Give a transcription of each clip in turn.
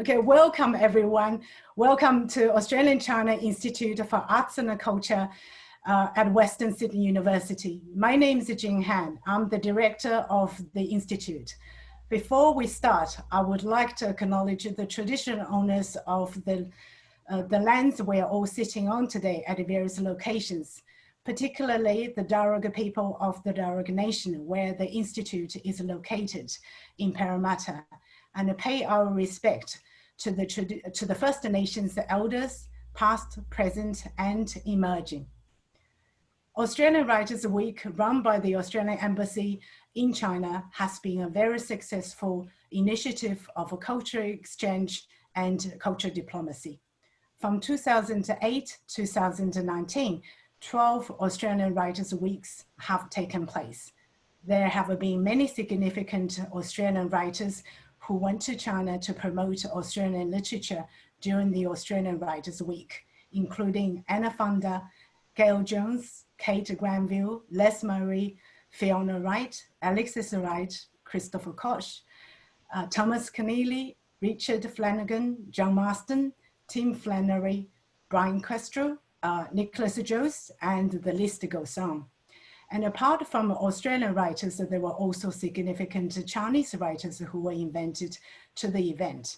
Okay, welcome everyone. Welcome to Australian China Institute for Arts and Culture at Western Sydney University. My name is Jing Han. I'm the director of the Institute. Before we start, I would like to acknowledge the traditional owners of the lands we are all sitting on today at various locations, particularly the Darug people of the Darug Nation, where the Institute is located in Parramatta, and pay our respect to the First Nations elders, past, present, and emerging. Australian Writers Week, run by the Australian Embassy in China, has been a very successful initiative of a cultural exchange and cultural diplomacy. From 2008 to 2019, 12 Australian Writers Weeks have taken place. There have been many significant Australian writers who went to China to promote Australian literature during the Australian Writers Week, including Anna Fonda, Gail Jones, Kate Granville, Les Murray, Fiona Wright, Alexis Wright, Christopher Koch, Thomas Keneally, Richard Flanagan, John Marston, Tim Flannery, Brian Questrell, Nicholas Jones, and the list goes on. And apart from Australian writers, there were also significant Chinese writers who were invited to the event.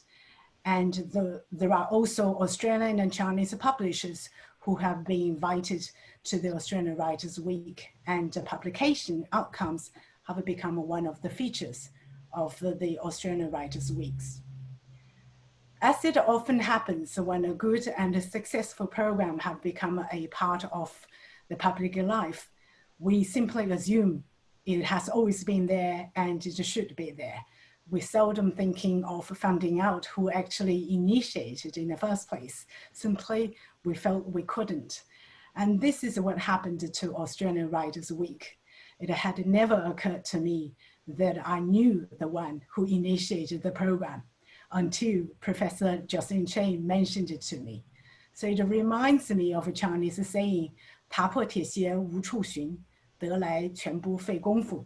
And there are also Australian and Chinese publishers who have been invited to the Australian Writers Week, and the publication outcomes have become one of the features of the Australian Writers Weeks. As it often happens when a good and a successful program have become a part of the public life, we simply assume it has always been there and it should be there. We seldom thinking of finding out who actually initiated in the first place. Simply, we felt we couldn't. And this is what happened to Australian Writers Week. It had never occurred to me that I knew the one who initiated the program until Professor Jocelyn Chey mentioned it to me. So it reminds me of a Chinese saying, 踏破铁鞋无处寻，得来全不费功夫.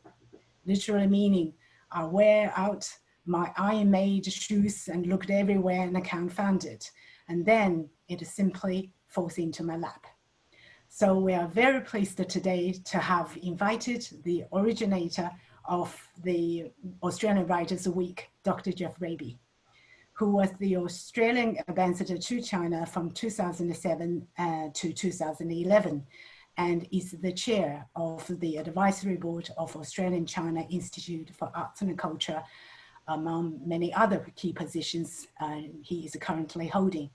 Literally meaning, I wear out my iron-made shoes and looked everywhere and I can't find it. And then it simply falls into my lap. So we are very pleased today to have invited the originator of the Australian Writers Week, Dr. Geoff Raby, who was the Australian ambassador to China from 2007 to 2011, and is the chair of the advisory board of Australian China Institute for Arts and Culture, among many other key positions he is currently holding.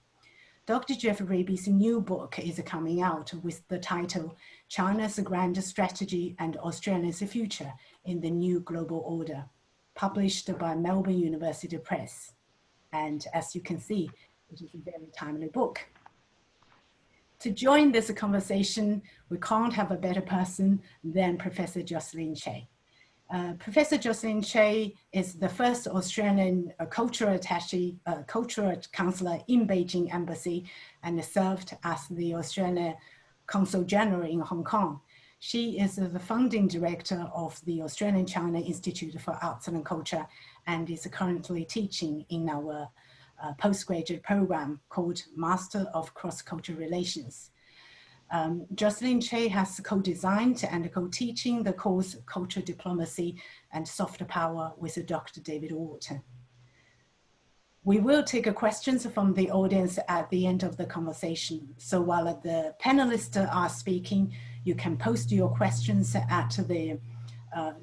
Dr. Geoff Raby's new book is coming out with the title, China's Grand Strategy and Australia's Future in the New Global Order, published by Melbourne University Press. And as you can see, it is a very timely book. To join this conversation, we can't have a better person than Professor Jocelyn Chey. Professor Jocelyn Chey is the first Australian cultural attaché, cultural counsellor in Beijing Embassy, and served as the Australian Consul General in Hong Kong. She is the founding director of the Australian China Institute for Arts and Culture, and is currently teaching in our postgraduate program called Master of Cross-Cultural Relations. Jocelyn Chey has co-designed and co-teaching the course Cultural Diplomacy and Soft Power with Dr. David Wharton. We will take questions from the audience at the end of the conversation. So while the panelists are speaking, you can post your questions at the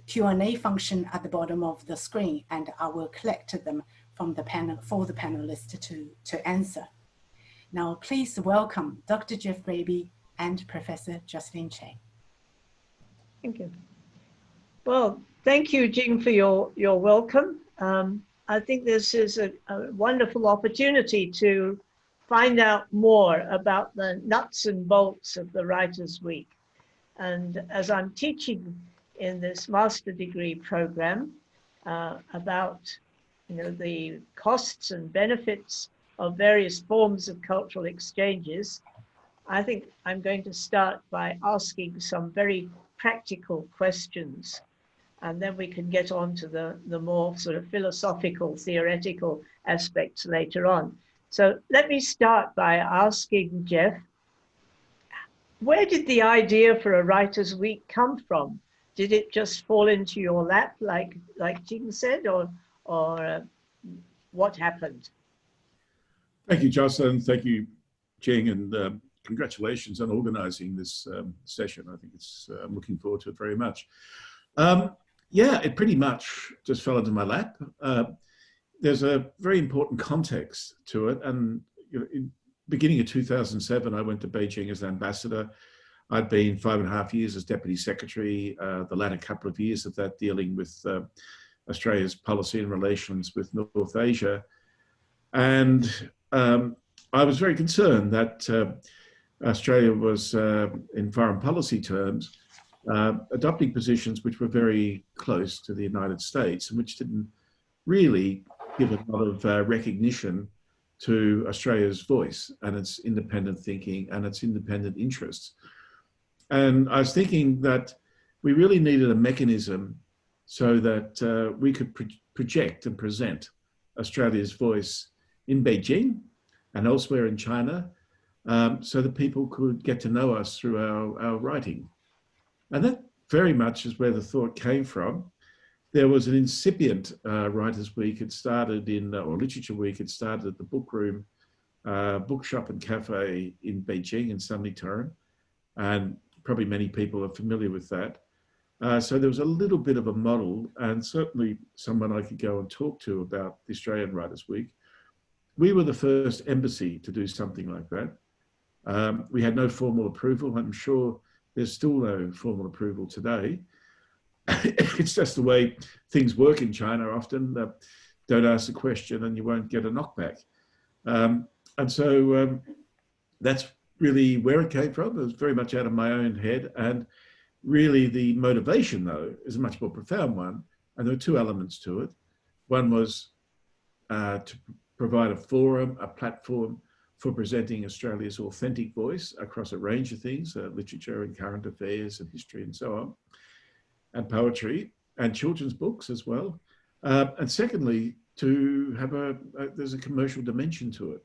Q&A function at the bottom of the screen, and I will collect them from the panel for the panelists to answer. Now, please welcome Dr. Geoff Raby and Professor Jocelyn Chey. Thank you. Well, thank you, Jing, for your welcome. I think this is a wonderful opportunity to find out more about the nuts and bolts of the Writers' Week. And as I'm teaching in this master degree program about the costs and benefits of various forms of cultural exchanges, I think I'm going to start by asking some very practical questions and then we can get on to the more sort of philosophical, theoretical aspects later on. So let me start by asking Geoff, where did the idea for a Writers' Week come from? Did it just fall into your lap, like Jing said, or what happened? Thank you, Jocelyn. Thank you, Jing, and congratulations on organising this session. I think I'm looking forward to it very much. Yeah, it pretty much just fell into my lap. There's a very important context to it, and in beginning of 2007, I went to Beijing as an ambassador. I'd been 5.5 years as deputy secretary, the latter couple of years of that dealing with Australia's policy and relations with North Asia. And I was very concerned that Australia was, in foreign policy terms, adopting positions which were very close to the United States and which didn't really give a lot of recognition to Australia's voice and its independent thinking and its independent interests. And I was thinking that we really needed a mechanism so that we could project and present Australia's voice in Beijing and elsewhere in China, so that people could get to know us through our writing. And that very much is where the thought came from. There was an incipient Writers' Week. It started or Literature Week. It started at the Book Room, bookshop and cafe in Beijing in Sanlitern. And probably many people are familiar with that. So there was a little bit of a model, and certainly someone I could go and talk to about the Australian Writers' Week. We were the first embassy to do something like that. We had no formal approval. I'm sure there's still no formal approval today. It's just the way things work in China often. Don't ask a question and you won't get a knockback. And so that's really where it came from. It was very much out of my own head. And really the motivation, though, is a much more profound one. And there were two elements to it. One was to provide a forum, a platform for presenting Australia's authentic voice across a range of things, literature and current affairs and history and so on, and poetry and children's books as well. And secondly, to have there's a commercial dimension to it.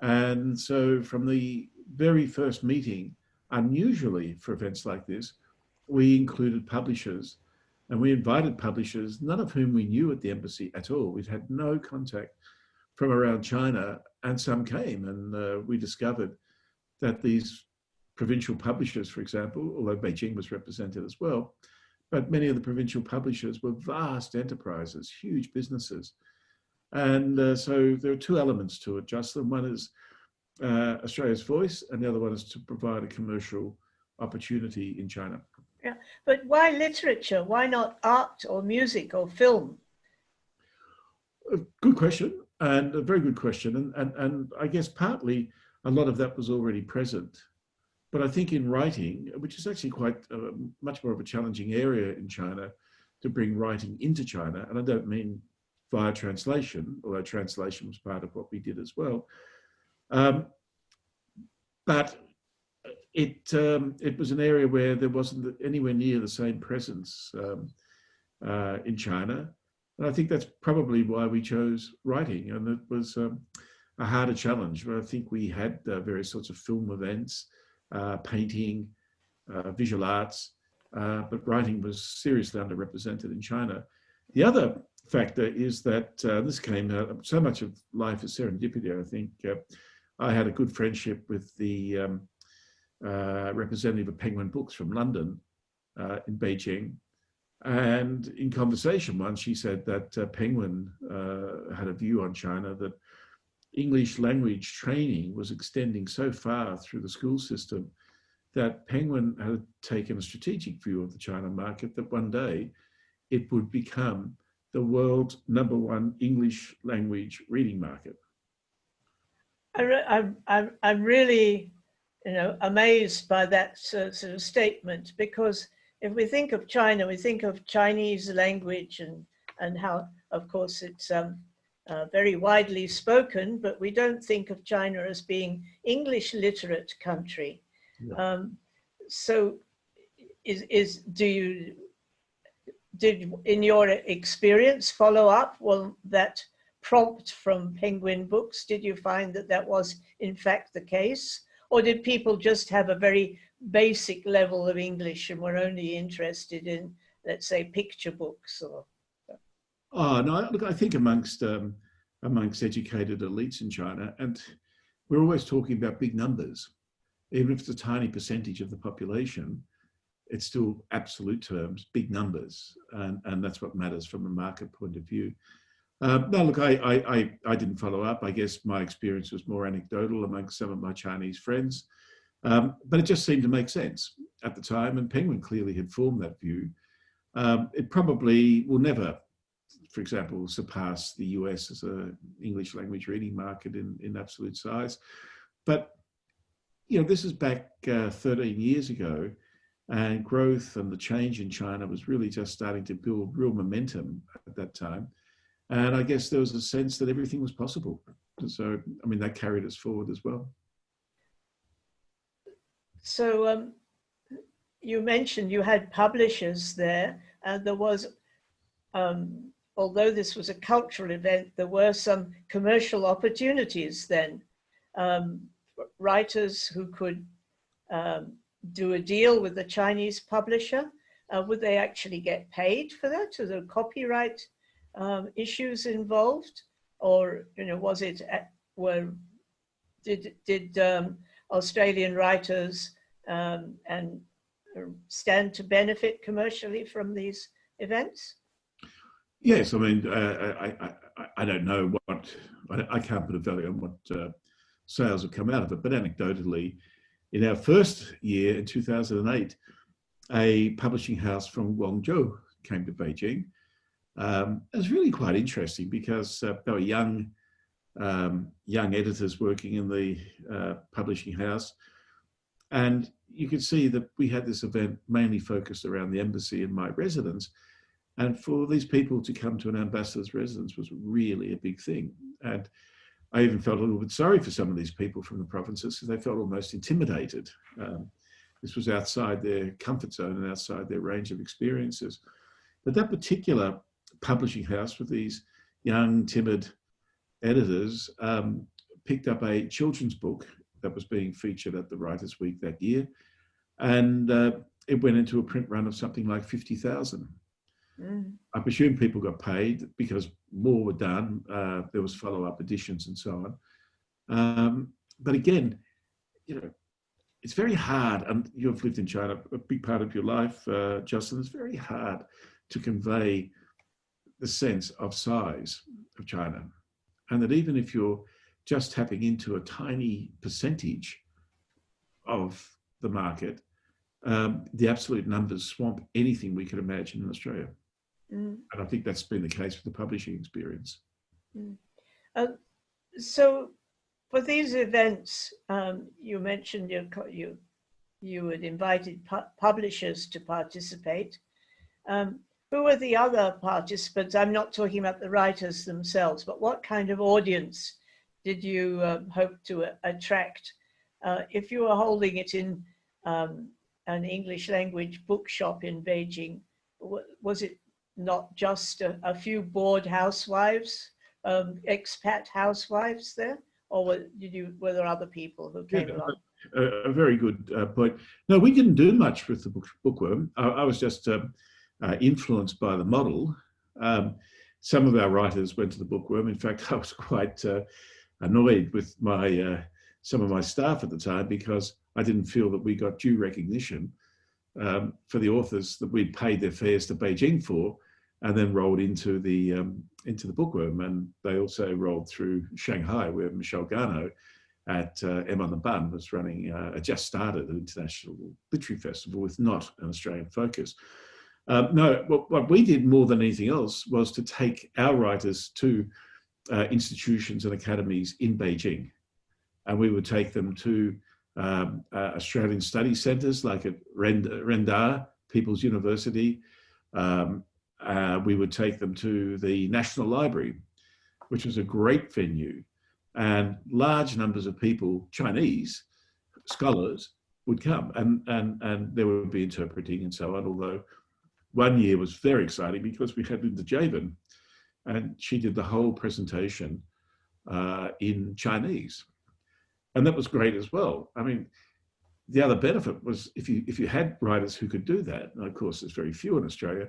And so from the very first meeting, unusually for events like this, we included publishers and we invited publishers, none of whom we knew at the embassy at all. We'd had no contact from around China, and some came, and we discovered that these provincial publishers, for example, although Beijing was represented as well, but many of the provincial publishers were vast enterprises, huge businesses. And so there are two elements to it, Jocelyn. One is Australia's voice, and the other one is to provide a commercial opportunity in China. Yeah, but why literature? Why not art or music or film? Good question, and a very good question. And I guess partly a lot of that was already present. But I think in writing, which is actually quite much more of a challenging area in China, to bring writing into China, and I don't mean via translation, although translation was part of what we did as well. But it was an area where there wasn't anywhere near the same presence in China. And I think that's probably why we chose writing. And it was a harder challenge. But I think we had various sorts of film events, painting, visual arts, but writing was seriously underrepresented in China. The other factor is that this came out, so much of life is serendipity, I think. I had a good friendship with the representative of Penguin Books from London in Beijing. And in conversation once, she said that Penguin had a view on China that English language training was extending so far through the school system that Penguin had taken a strategic view of the China market that one day it would become the world's #1 English language reading market. I'm really, amazed by that sort of statement, because if we think of China, we think of Chinese language and how, of course, it's very widely spoken, but we don't think of China as being English literate country. did, in your experience, follow up? Well, that prompt from Penguin Books, did you find that that was in fact the case? Or did people just have a very basic level of English and were only interested in, let's say, picture books? Or Oh no! Look, I think amongst educated elites in China, and we're always talking about big numbers, even if it's a tiny percentage of the population, it's still absolute terms, big numbers, and that's what matters from a market point of view. No, look, I didn't follow up. I guess my experience was more anecdotal amongst some of my Chinese friends, but it just seemed to make sense at the time, and Penguin clearly had formed that view. It probably will never, for example, surpass the US as an English language reading market in absolute size. But, you know, this is back 13 years ago, and growth and the change in China was really just starting to build real momentum at that time. And I guess there was a sense that everything was possible. So, I mean, that carried us forward as well. So you mentioned you had publishers there, and there was, although this was a cultural event, there were some commercial opportunities then. Writers who could do a deal with the Chinese publisher, would they actually get paid for that? Are there copyright issues involved, or was it did Australian writers and stand to benefit commercially from these events? Yes, I mean, I don't know what, I can't put a value on what sales have come out of it, but anecdotally, in our first year in 2008, a publishing house from Guangzhou came to Beijing. It was really quite interesting because they were young editors working in the publishing house. And you could see that we had this event mainly focused around the embassy and my residence. And for these people to come to an ambassador's residence was really a big thing. And I even felt a little bit sorry for some of these people from the provinces because they felt almost intimidated. This was outside their comfort zone and outside their range of experiences. But that particular publishing house with these young, timid editors picked up a children's book that was being featured at the Writers' Week that year. And it went into a print run of something like 50,000. I presume people got paid because more were done. There was follow-up editions and so on. But again, it's very hard, and you've lived in China a big part of your life, Jocelyn. It's very hard to convey the sense of size of China, and that even if you're just tapping into a tiny percentage of the market, the absolute numbers swamp anything we could imagine in Australia. And I think that's been the case with the publishing experience. So for these events, you mentioned you had invited publishers to participate. Who are the other participants? I'm not talking about the writers themselves, but what kind of audience did you hope to attract? If you were holding it in an English language bookshop in Beijing, was it not just a few bored housewives, expat housewives there, or were there other people who came along? A very good point. No, we didn't do much with the bookworm. I was just influenced by the model. Some of our writers went to the bookworm. In fact, I was quite annoyed with some of my staff at the time because I didn't feel that we got due recognition for the authors that we'd paid their fares to Beijing for, and then rolled into the bookworm. And they also rolled through Shanghai, where Michelle Garneau at M on the Bun was running, just started an international literary festival with not an Australian focus. No, what we did more than anything else was to take our writers to institutions and academies in Beijing. And we would take them to Australian study centres like at Renda, People's University. We would take them to the National Library, which was a great venue. And large numbers of people, Chinese scholars, would come and there would be interpreting and so on, although one year was very exciting because we had Linda Javen, and she did the whole presentation in Chinese. And that was great as well. I mean, the other benefit was if you had writers who could do that, and of course there's very few in Australia,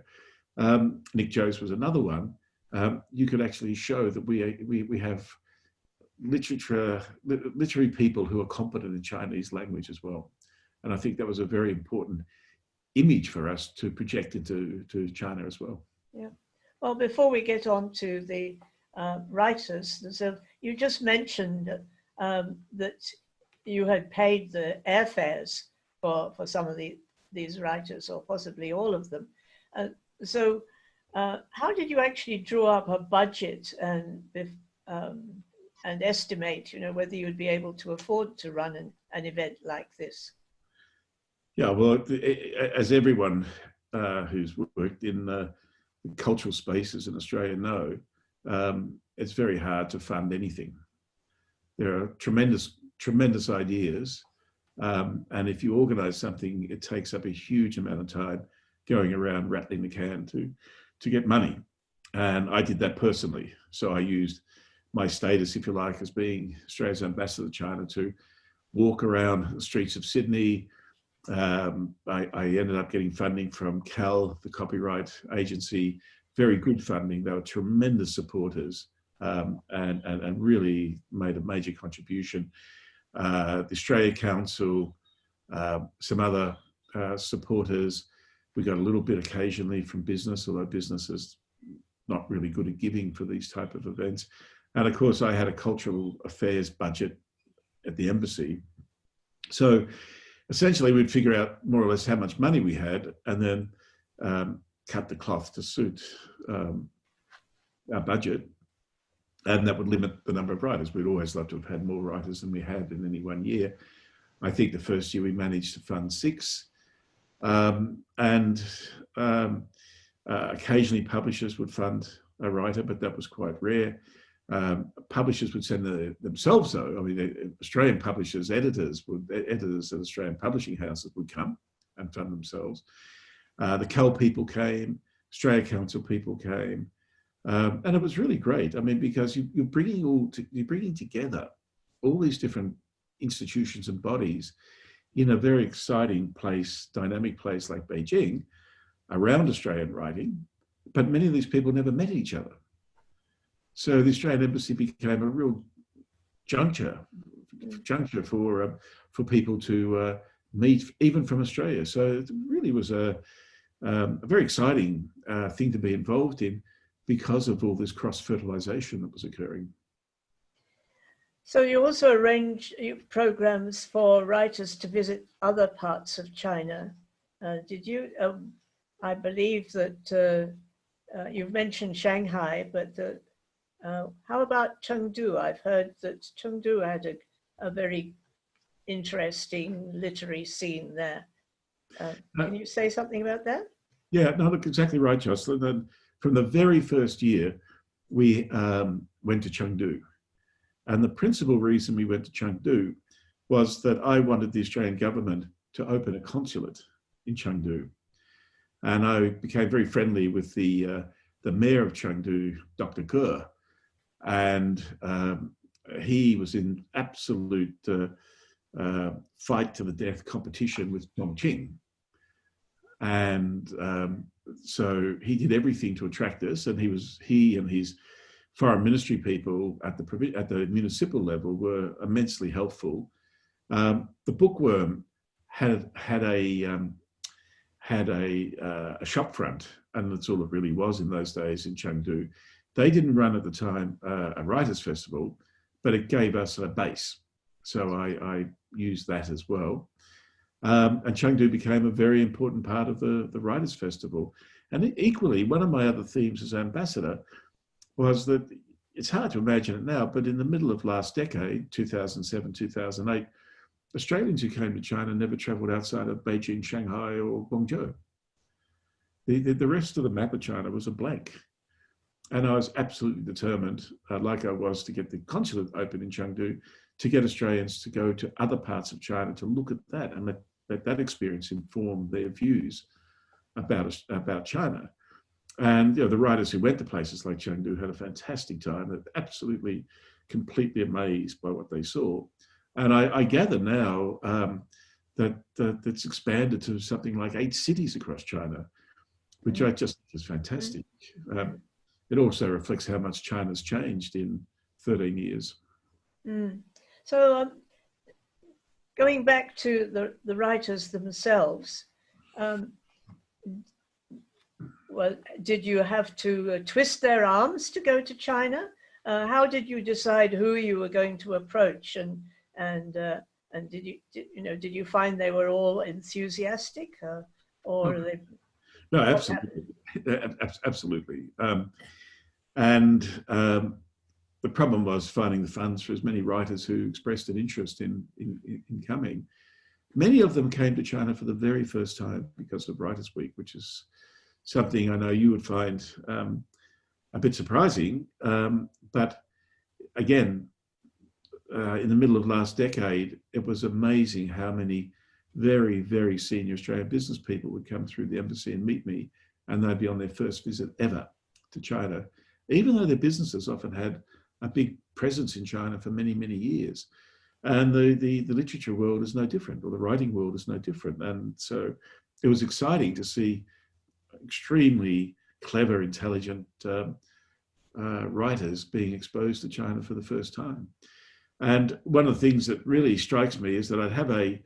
Nick Jones was another one, you could actually show that we have literary people who are competent in Chinese language as well. And I think that was a very important image for us to project into China as well. Yeah. Well, before we get on to the writers, you just mentioned that you had paid the airfares for some of these writers, or possibly all of them. So how did you actually draw up a budget and estimate, whether you'd be able to afford to run an event like this? Yeah, well, as everyone who's worked in cultural spaces in Australia know, it's very hard to fund anything. There are tremendous ideas, and if you organise something, it takes up a huge amount of time going around rattling the can to get money. And I did that personally. So I used my status, if you like, as being Australia's ambassador to China to walk around the streets of Sydney. I ended up getting funding from CAL, the copyright agency, very good funding. They were tremendous supporters and really made a major contribution. The Australian Council, some other supporters. We got a little bit occasionally from business, although business is not really good at giving for these type of events. And of course, I had a cultural affairs budget at the embassy. So essentially, we'd figure out more or less how much money we had and then cut the cloth to suit our budget. And that would limit the number of writers. We'd always love to have had more writers than we had in any one year. I think the first year we managed to fund 6. Occasionally publishers would fund a writer, but that was quite rare. Publishers would send themselves, though. I mean, Australian publishers, editors at Australian publishing houses would come and fund themselves. The CAL people came, Australian Council people came, and it was really great. I mean, because you're bringing together all these different institutions and bodies in a very exciting place, dynamic place like Beijing, around Australian writing, but many of these people never met each other. So the Australian Embassy became a real juncture for people to meet, even from Australia. So it really was a very exciting thing to be involved in because of all this cross-fertilisation that was occurring. So you also arrange programs for writers to visit other parts of China. Did you? I believe that you've mentioned Shanghai, but how about Chengdu? I've heard that Chengdu had a very interesting literary scene there. Can you say something about that? Yeah, no, look, exactly right, Jocelyn. From the very first year, we went to Chengdu. And the principal reason we went to Chengdu was that I wanted the Australian government to open a consulate in Chengdu. And I became very friendly with the mayor of Chengdu, Dr. Ge. And he was in absolute fight to the death competition with Dongqing. And so he did everything to attract us, and he and his foreign ministry people at the municipal level were immensely helpful. The Bookworm had a shop front, and that's all it really was in those days in Chengdu. They didn't run at the time a writers' festival, but it gave us a base. So I used that as well. And Chengdu became a very important part of the writers' festival. And equally, one of my other themes as ambassador was that it's hard to imagine it now, but in the middle of last decade, 2007, 2008, Australians who came to China never travelled outside of Beijing, Shanghai, or Guangzhou. The rest of the map of China was a blank. And I was absolutely determined, like I was to get the consulate open in Chengdu, to get Australians to go to other parts of China to look at that and let that experience inform their views about China. And the writers who went to places like Chengdu had a fantastic time. They're absolutely, completely amazed by what they saw. And I gather now that it's expanded to something like 8 cities across China, which I just think is fantastic. It also reflects how much China's changed in 13 years. So going back to the writers themselves, well, did you have to twist their arms to go to China? How did you decide who you were going to approach, and did you find they were all enthusiastic, or they? No, absolutely, absolutely. The problem was finding the funds for as many writers who expressed an interest in coming. Many of them came to China for the very first time because of Writers' Week, which is something I know you would find a bit surprising. But again, in the middle of last decade, it was amazing how many very, very senior Australian business people would come through the embassy and meet me, and they'd be on their first visit ever to China, even though their businesses often had a big presence in China for many, many years. And the literature world is no different, or the writing world is no different. And so it was exciting to see extremely clever, intelligent writers being exposed to China for the first time. And one of the things that really strikes me is that I'd have a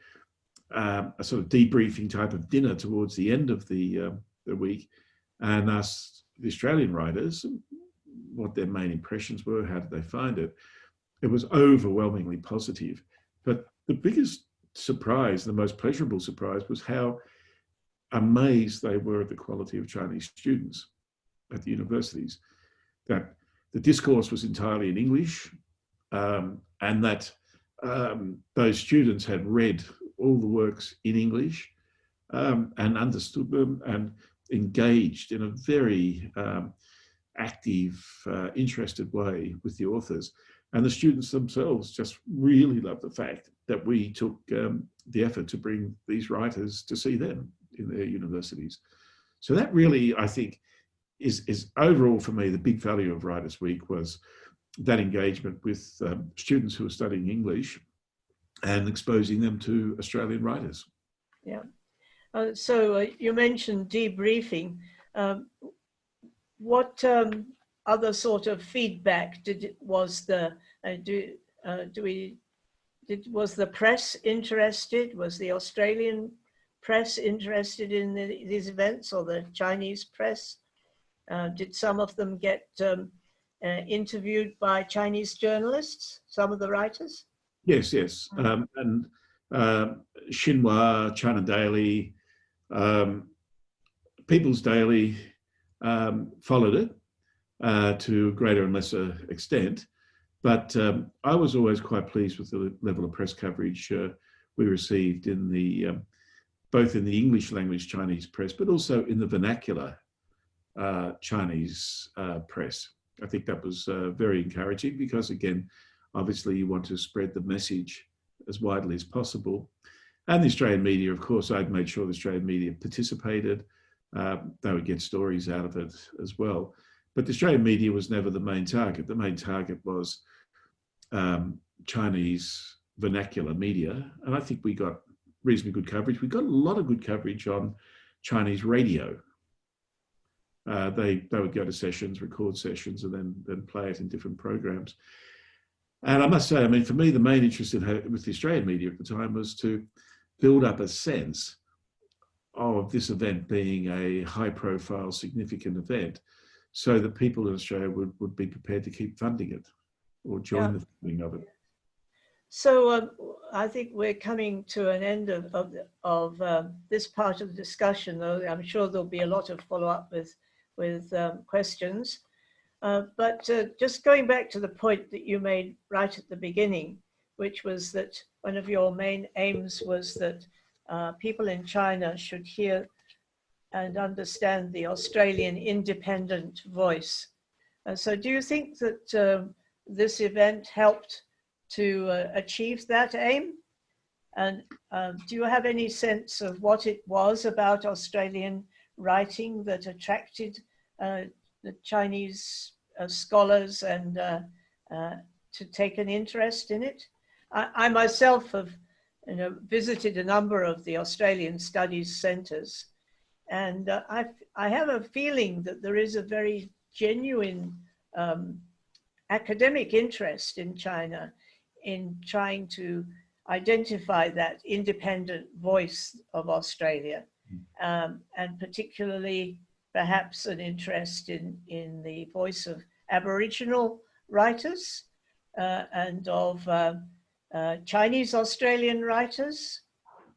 sort of debriefing type of dinner towards the end of the week, and asked the Australian writers what their main impressions were, how did they find it. It was overwhelmingly positive. But the biggest surprise, the most pleasurable surprise, was how amazed they were at the quality of Chinese students at the universities, that the discourse was entirely in English, and that those students had read all the works in English and understood them and engaged in a very active, interested way with the authors. And the students themselves just really loved the fact that we took the effort to bring these writers to see them in their universities. So that really, I think, is overall for me, the big value of Writers' Week was that engagement with students who are studying English and exposing them to Australian writers. Yeah. So you mentioned debriefing. What other sort of feedback was the press interested? Was the Australian press interested in these events, or the Chinese press? Did some of them get interviewed by Chinese journalists, some of the writers? Yes. And Xinhua, China Daily, People's Daily followed it to a greater and lesser extent. But I was always quite pleased with the level of press coverage we received in the both in the English language Chinese press, but also in the vernacular Chinese press. I think that was very encouraging because, again, obviously you want to spread the message as widely as possible. And the Australian media, of course, I'd made sure the Australian media participated. They would get stories out of it as well. But the Australian media was never the main target. The main target was Chinese vernacular media. And I think we got reasonably good coverage. We got a lot of good coverage on Chinese radio. They would go to sessions, record sessions, and then play it in different programs. And I must say, I mean, for me, the main interest with the Australian media at the time was to build up a sense of this event being a high-profile, significant event, so that people in Australia would be prepared to keep funding it or join the funding of it. So I think we're coming to an end of this part of the discussion, though I'm sure there'll be a lot of follow-up with questions. But just going back to the point that you made right at the beginning, which was that one of your main aims was that people in China should hear and understand the Australian independent voice. So do you think that this event helped to achieve that aim? And do you have any sense of what it was about Australian writing that attracted the Chinese scholars and to take an interest in it? I myself have visited a number of the Australian studies centres, and I have a feeling that there is a very genuine academic interest in China in trying to identify that independent voice of Australia, and particularly perhaps an interest in the voice of Aboriginal writers and of Chinese Australian writers.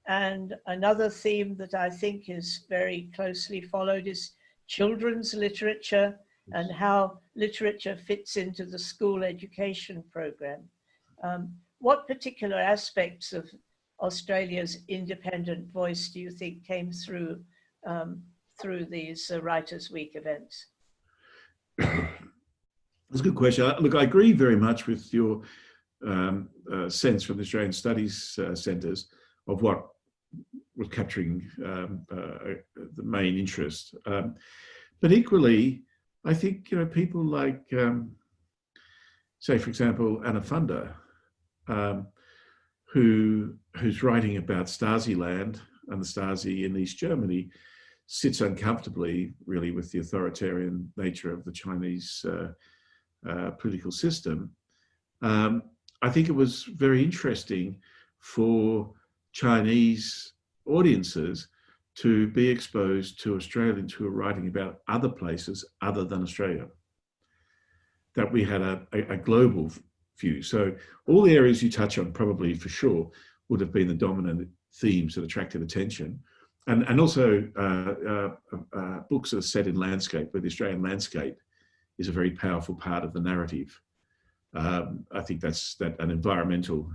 And another theme that I think is very closely followed is children's literature and how literature fits into the school education program. What particular aspects of Australia's independent voice do you think came through through these Writers' Week events? That's a good question. Look, I agree very much with your sense from the Australian Studies Centres of what was capturing the main interest. But equally, I think people like, say, for example, Anna Funder, who's writing about Stasi land and the Stasi in East Germany, sits uncomfortably, really, with the authoritarian nature of the Chinese political system. I think it was very interesting for Chinese audiences to be exposed to Australians who are writing about other places other than Australia, that we had a global view. So all the areas you touch on probably for sure would have been the dominant themes that attracted attention. And also books that are set in landscape, where the Australian landscape is a very powerful part of the narrative. I think that's an environmental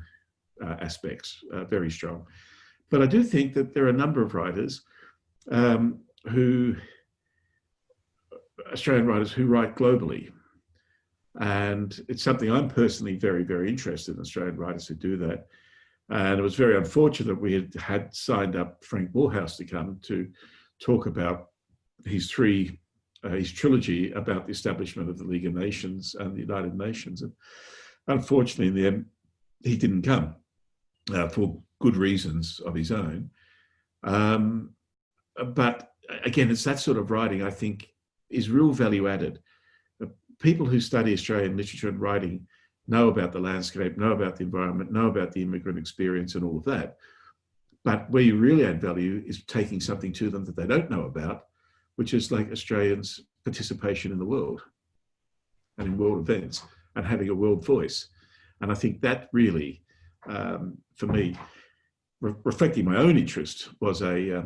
aspects, very strong. But I do think that there are a number of writers Australian writers who write globally. And it's something I'm personally very, very interested in, Australian writers who do that. And it was very unfortunate we had signed up Frank Moorhouse to come to talk about his trilogy about the establishment of the League of Nations and the United Nations. And unfortunately, in the end, he didn't come for good reasons of his own. But again, it's that sort of writing I think is real value added. People who study Australian literature and writing know about the landscape, know about the environment, know about the immigrant experience and all of that. But where you really add value is taking something to them that they don't know about, which is like Australians' participation in the world and in world events and having a world voice. And I think that really, for me, reflecting my own interest, was a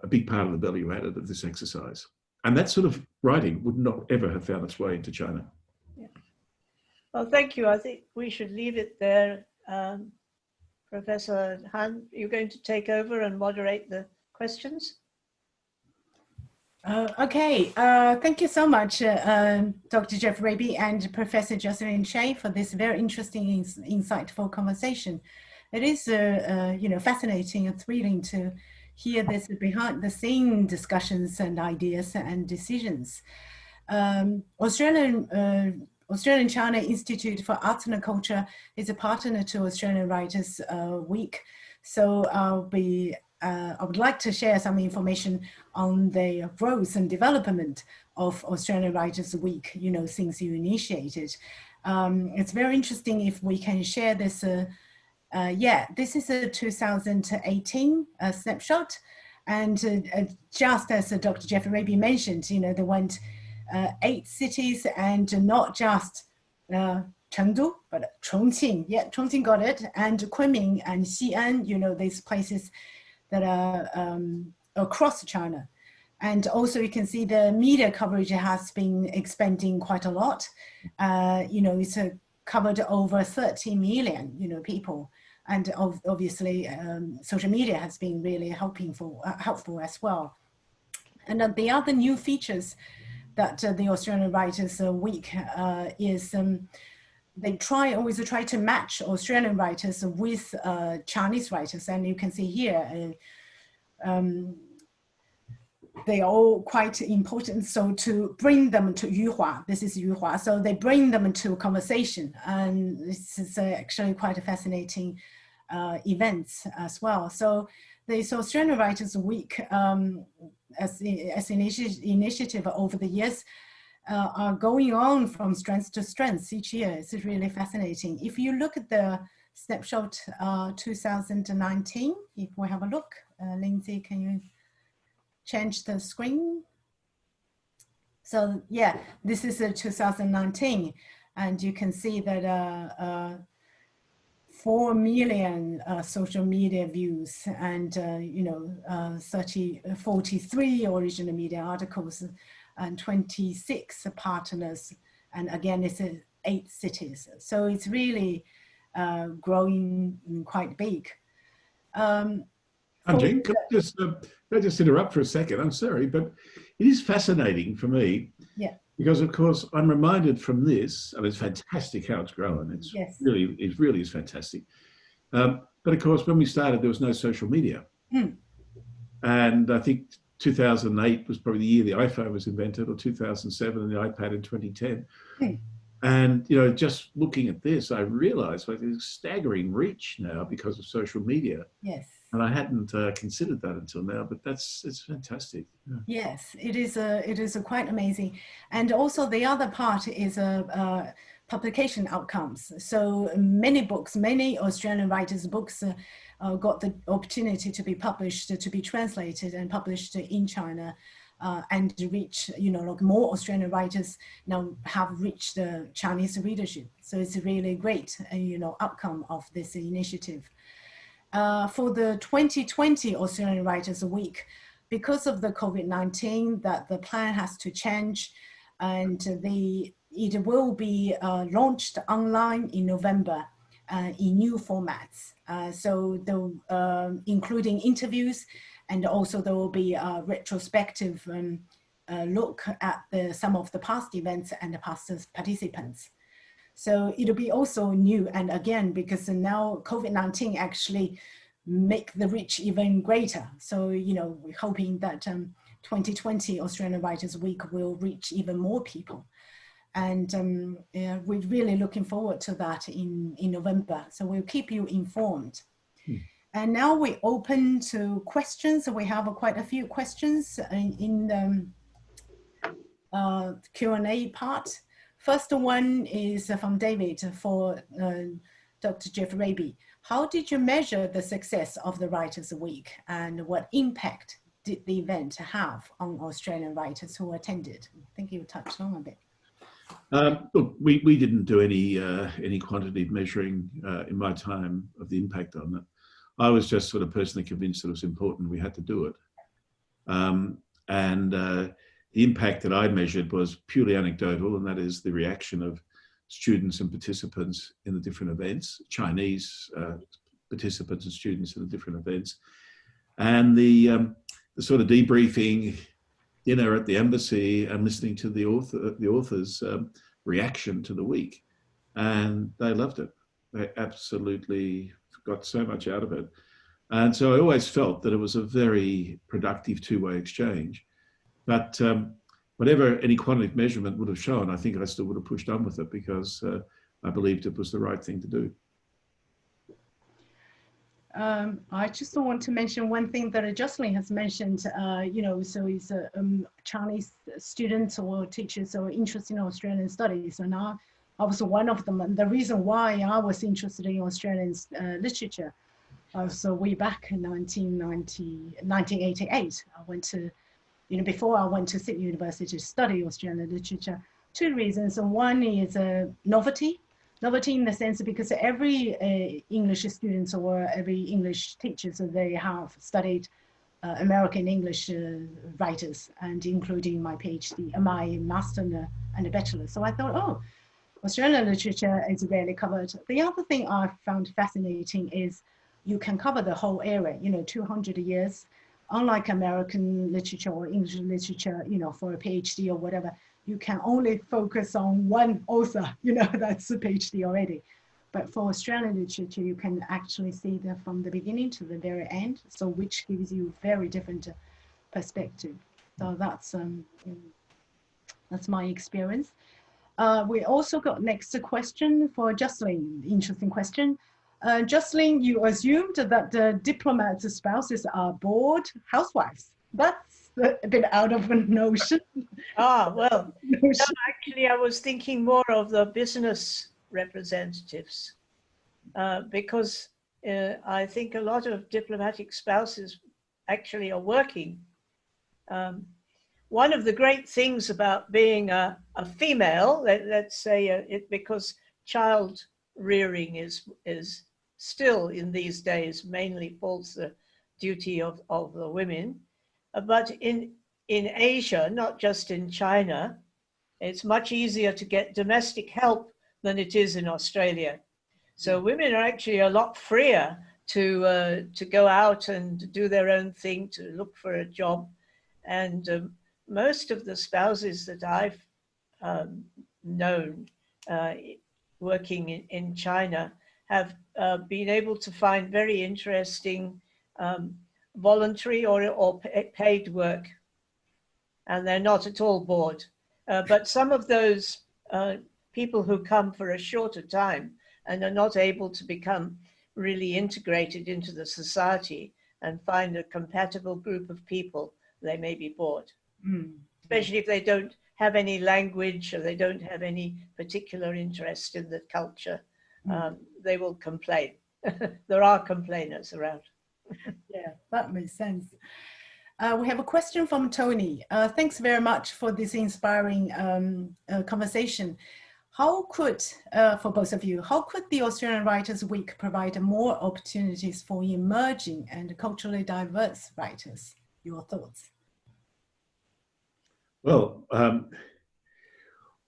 big part of the value added of this exercise. And that sort of writing would not ever have found its way into China. Yeah. Well, thank you. I think we should leave it there. Professor Han, you're going to take over and moderate the questions? Okay, thank you so much, Dr. Geoff Raby and Professor Jocelyn Chey, for this very interesting, insightful conversation. It is, fascinating and thrilling to hear this behind-the-scene discussions and ideas and decisions. Australian China Institute for Arts and Culture is a partner to Australian Writers' Week, so I would like to share some information on the growth and development of Australian Writers' Week, since you initiated. It's very interesting if we can share this. This is a 2018 snapshot. And just as Dr. Geoff Raby mentioned, they went 8 cities, and not just Chengdu, but Chongqing. Yeah, Chongqing got it. And Kunming and Xi'an, these places that are across China. And also you can see the media coverage has been expanding quite a lot. It's covered over 30 million, people. And obviously social media has been really helpful as well. And the other new features that the Australian Writers' Week is they always try to match Australian writers with Chinese writers. And you can see here, they are all quite important. So to bring them to Yuhua, this is Yuhua, so they bring them to conversation, and this is actually quite a fascinating event as well. So this Australian Writers Week as an initiative over the years are going on from strength to strength each year. It's really fascinating. If you look at the snapshot 2019, if we have a look, Lindsay, can you change the screen? So yeah, this is 2019, and you can see that 4 million social media views, and 43 original media articles, and 26 partners, and again it's 8 cities. So it's really growing quite big. Jing, can I just interrupt for a second? I'm sorry, but it is fascinating for me. Yeah. Because of course I'm reminded from this, and it's fantastic how it's growing. It's yes. it really is fantastic. But of course, when we started, there was no social media, and I think 2008 was probably the year the iPhone was invented, or 2007, and the iPad in 2010. And just looking at this, I realised like there's staggering reach now because of social media. Yes. And I hadn't considered that until now, but it's fantastic. Yeah. Yes, it is quite amazing. And also the other part is publication outcomes. So many books, many Australian writers' books got the opportunity to be published, to be translated and published in China, and reach, like more Australian writers now have reached the Chinese readership. So it's a really great, outcome of this initiative. For the 2020 Australian Writers Week, because of the COVID-19, that the plan has to change, and it will be launched online in November in new formats. So including interviews, and also there will be a retrospective look at some of the past events and the past participants. So it'll be also new, and again, because now COVID-19 actually make the reach even greater. So, we're hoping that 2020 Australian Writers Week will reach even more people. And we're really looking forward to that in November. So we'll keep you informed. And now we're open to questions. So we have quite a few questions in the Q&A part. First one is from David for Dr. Geoff Raby. How did you measure the success of the Writers' Week, and what impact did the event have on Australian writers who attended? I think you touched on a bit. Look, we didn't do any quantitative measuring in my time of the impact on it. I was just sort of personally convinced that it was important. We had to do it. The impact that I measured was purely anecdotal, and that is the reaction of students and participants in the different events, Chinese participants and students in the different events, and the sort of debriefing dinner at the embassy and listening to the author's reaction to the week. And they loved it. They absolutely got so much out of it. And so I always felt that it was a very productive two-way exchange. But whatever any quantitative measurement would have shown, I think I still would have pushed on with it, because I believed it was the right thing to do. I just want to mention one thing that Jocelyn has mentioned, so he's a Chinese students or teachers or interested in Australian studies, and I was one of them. And the reason why I was interested in Australian literature was way back in 1988. I went to, before I went to Sydney University to study Australian literature. 2 reasons. One is novelty in the sense because every English students or every English teachers, they have studied American English writers, and including my PhD, my master and a bachelor. So I thought, oh, Australian literature is rarely covered. The other thing I found fascinating is you can cover the whole area, 200 years. Unlike American literature or English literature, for a PhD or whatever, you can only focus on one author, that's a PhD already. But for Australian literature, you can actually see that from the beginning to the very end, so which gives you very different perspective. So that's my experience. We also got next question for Jocelyn. Interesting question. Jocelyn, you assumed that the diplomats' spouses are bored housewives. That's a bit out of a notion. Well, no, actually, I was thinking more of the business representatives because I think a lot of diplomatic spouses actually are working. One of the great things about being a female, let's say, because child rearing is still in these days mainly falls the duty of the women, but in Asia, not just in China, it's much easier to get domestic help than it is in Australia. So women are actually a lot freer to go out and do their own thing, to look for a job. And most of the spouses that I've known working in China have been able to find very interesting voluntary or paid work, and they're not at all bored. But some of those people who come for a shorter time and are not able to become really integrated into the society and find a compatible group of people, they may be bored. Especially if they don't have any language or they don't have any particular interest in the culture, they will complain. There are complainers around. Yeah, that makes sense. We have a question from Tony. Thanks very much for this inspiring conversation. How could, for both of you, how could the Australian Writers' Week provide more opportunities for emerging and culturally diverse writers? Your thoughts? Well,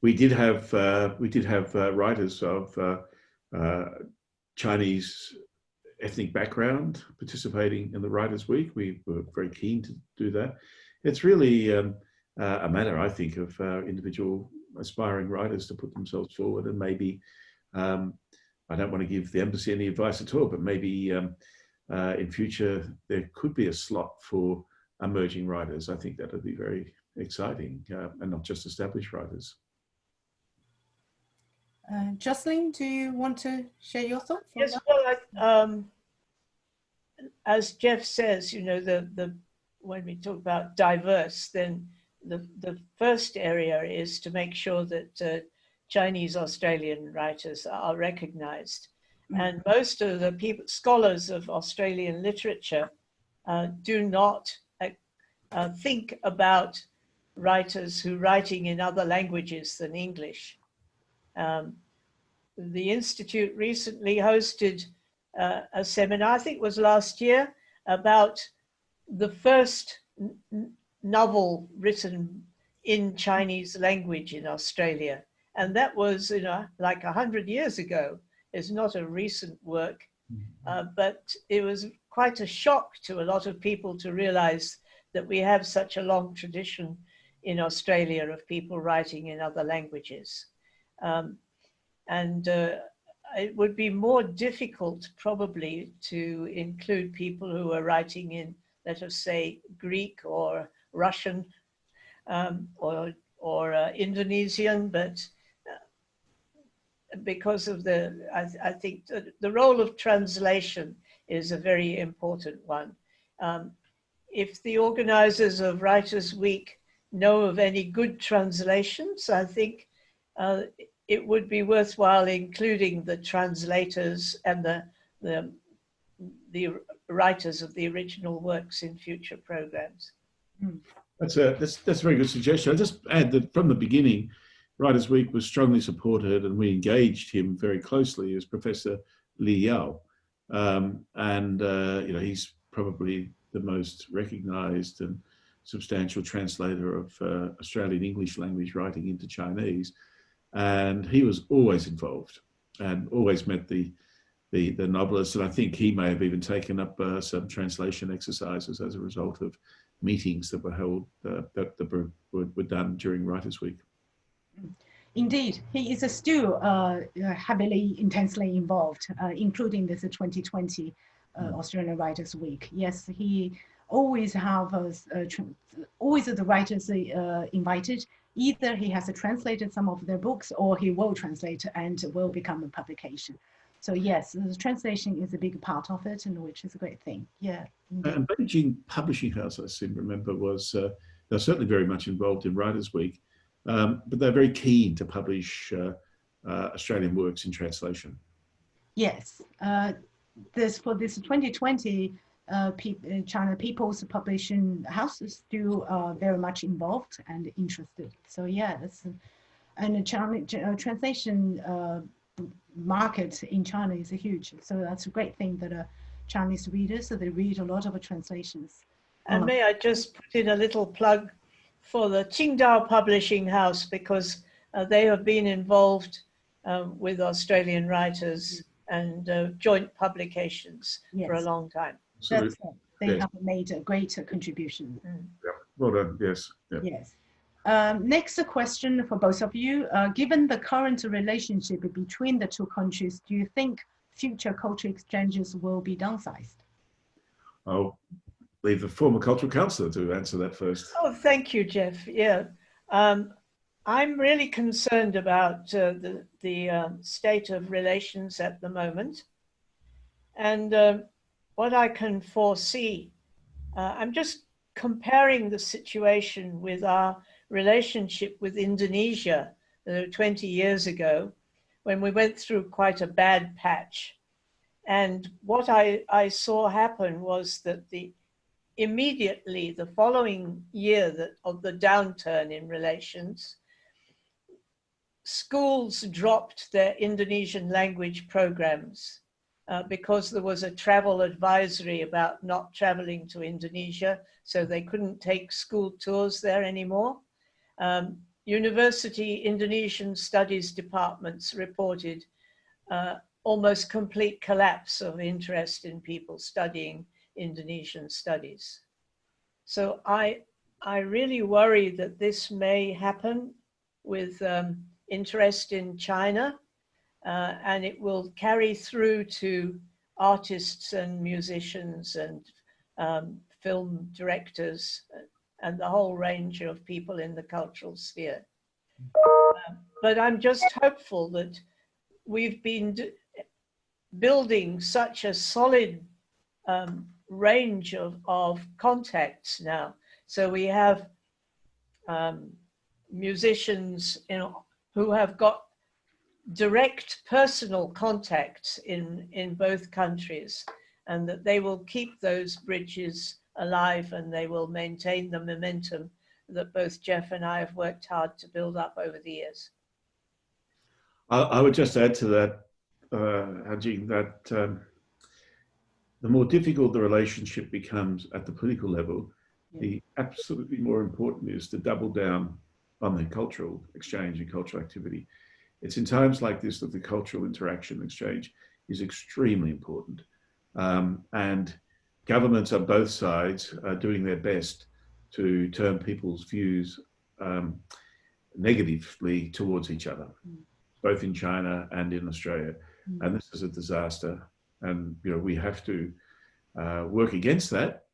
we did have writers of Chinese ethnic background participating in the Writers' Week. We were very keen to do that. It's really a matter, I think, of individual aspiring writers to put themselves forward, and maybe I don't want to give the embassy any advice at all, but maybe in future there could be a slot for emerging writers. I think that would be very exciting, and not just established writers. Jocelyn, do you want to share your thoughts? Yes, well, as Geoff says, you know, when we talk about diverse, then the first area is to make sure that Chinese Australian writers are recognized. And most of the scholars of Australian literature do not think about writers who are writing in other languages than English. The Institute recently hosted a seminar, I think it was last year, about the first novel written in Chinese language in Australia. And that was, you know, like 100 years ago. It's not a recent work, but it was quite a shock to a lot of people to realize that we have such a long tradition in Australia of people writing in other languages. It would be more difficult probably to include people who are writing in, let us say, Greek or Russian or Indonesian, but because of I think the role of translation is a very important one. If the organizers of Writers' Week know of any good translations, I think it would be worthwhile including the translators and the writers of the original works in future programs. That's a very good suggestion. I'll just add that from the beginning, Writers' Week was strongly supported, and we engaged him very closely as Professor Li Yao. You know, he's probably the most recognised and substantial translator of Australian English language writing into Chinese. And he was always involved and always met the novelists. And I think he may have even taken up some translation exercises as a result of meetings that were held, that were done during Writers' Week. Indeed, he is still heavily, intensely involved, including this 2020 Australian Writers' Week. Yes, he always have always the writers invited. Either he has translated some of their books, or he will translate and will become a publication. So yes, the translation is a big part of it, and which is a great thing. Yeah. And Beijing Publishing House, I seem to remember, was they're certainly very much involved in Writers' Week, but they're very keen to publish Australian works in translation. Yes, for this 2020 China People's Publishing House is still very much involved and interested. So yeah, and the translation market in China is huge. So that's a great thing that Chinese readers, so they read a lot of translations. And may I just put in a little plug for the Qingdao Publishing House, because they have been involved with Australian writers and joint publications for a long time. They have made a great contribution. Yeah. Well done, yes. Yeah. Yes. Next question for both of you. Given the current relationship between the two countries, do you think future cultural exchanges will be downsized? I'll leave the former cultural counsellor to answer that first. Oh, thank you, Geoff. Yeah. I'm really concerned about the state of relations at the moment. And what I can foresee, I'm just comparing the situation with our relationship with Indonesia 20 years ago, when we went through quite a bad patch. And what I saw happen was that immediately the following year of the downturn in relations, schools dropped their Indonesian language programs because there was a travel advisory about not traveling to Indonesia, so they couldn't take school tours there anymore. University Indonesian studies departments reported almost complete collapse of interest in people studying Indonesian studies. So I really worry that this may happen with interest in China, and it will carry through to artists and musicians and film directors and the whole range of people in the cultural sphere. But I'm just hopeful that we've been building such a solid range of contacts now. So we have musicians who have got direct personal contacts in both countries, and that they will keep those bridges alive and they will maintain the momentum that both Geoff and I have worked hard to build up over the years. I would just add to that, Hajing, that the more difficult the relationship becomes at the political level, the absolutely more important is to double down on the cultural exchange and cultural activity. It's in times like this that the cultural interaction exchange is extremely important. And governments on both sides are doing their best to turn people's views negatively towards each other, both in China and in Australia. And this is a disaster. And we have to work against that.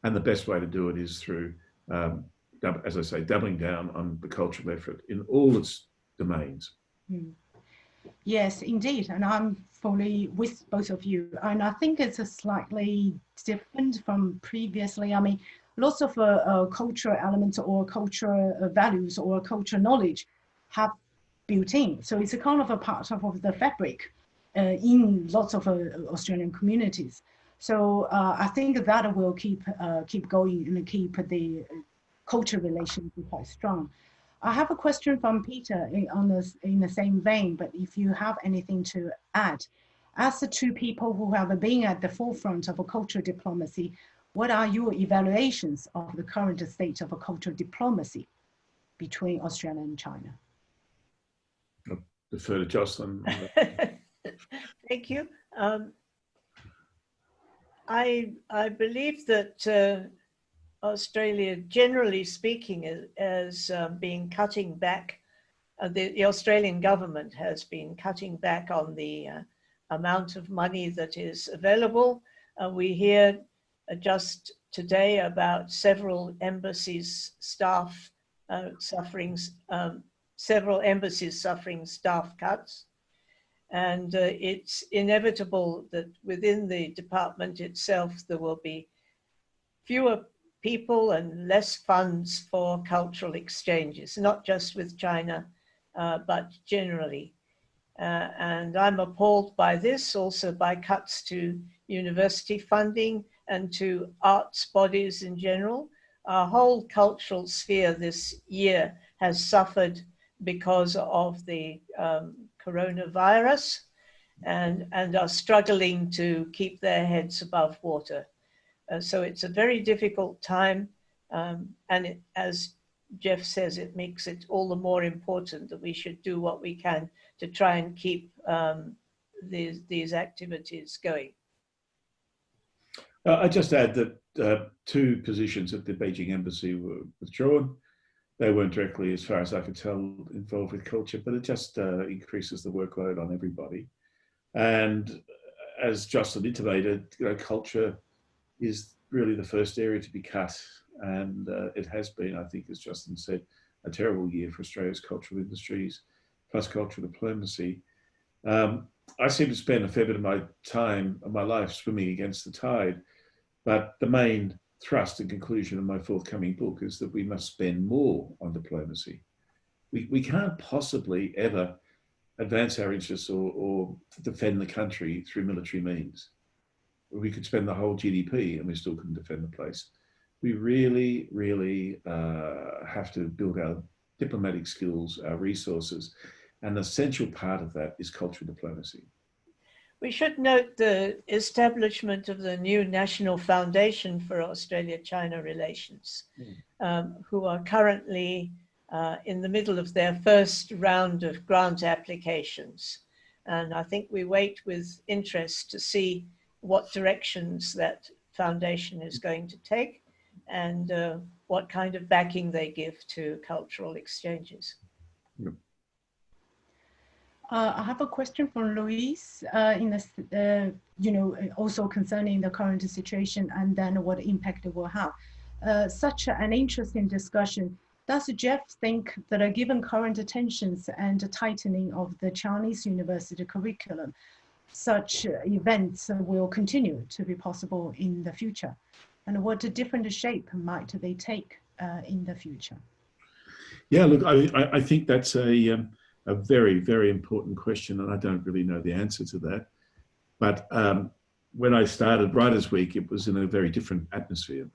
And the best way to do it is through, as I say, doubling down on the cultural effort in all its domains. Yes, indeed. And I'm fully with both of you. And I think it's a slightly different from previously. I mean, lots of cultural elements or cultural values or cultural knowledge have built in. So it's a kind of a part of the fabric in lots of Australian communities. So I think that will keep going and keep the cultural relations quite strong. I have a question from Peter in the same vein, but if you have anything to add. As the two people who have been at the forefront of a cultural diplomacy, what are your evaluations of the current state of a cultural diplomacy between Australia and China? I'll defer to Jocelyn. Thank you. I believe that Australia, generally speaking, has been cutting back. The Australian government has been cutting back on the amount of money that is available. We hear just today about several embassies staff suffering staff cuts. And it's inevitable that within the department itself, there will be fewer people and less funds for cultural exchanges, not just with China, but generally. And I'm appalled by this, also by cuts to university funding and to arts bodies in general. Our whole cultural sphere this year has suffered because of the coronavirus and are struggling to keep their heads above water. So it's a very difficult time. And as Geoff says, it makes it all the more important that we should do what we can to try and keep these activities going. I just add that 2 positions at the Beijing embassy were withdrawn. They weren't directly, as far as I could tell, involved with culture, but it just increases the workload on everybody. And as Jocelyn intimated, culture is really the first area to be cut. And it has been, I think, as Jocelyn said, a terrible year for Australia's cultural industries, plus cultural diplomacy. I seem to spend a fair bit of my time of my life swimming against the tide, but the main thrust and conclusion of my forthcoming book is that we must spend more on diplomacy. We can't possibly ever advance our interests or defend the country through military means. We could spend the whole GDP and we still couldn't defend the place. We really, really have to build our diplomatic skills, our resources, and an essential part of that is cultural diplomacy. We should note the establishment of the new National Foundation for Australia-China Relations, who are currently in the middle of their first round of grant applications. And I think we wait with interest to see what directions that foundation is going to take and what kind of backing they give to cultural exchanges. Yep. I have a question from Louise, also concerning the current situation and then what impact it will have. Such an interesting discussion. Does Geoff think that given current tensions and tightening of the Chinese university curriculum, such events will continue to be possible in the future? And what different shape might they take in the future? Yeah, look, I think that's a very, very important question, and I don't really know the answer to that. But when I started Writers' Week, it was in a very different atmosphere,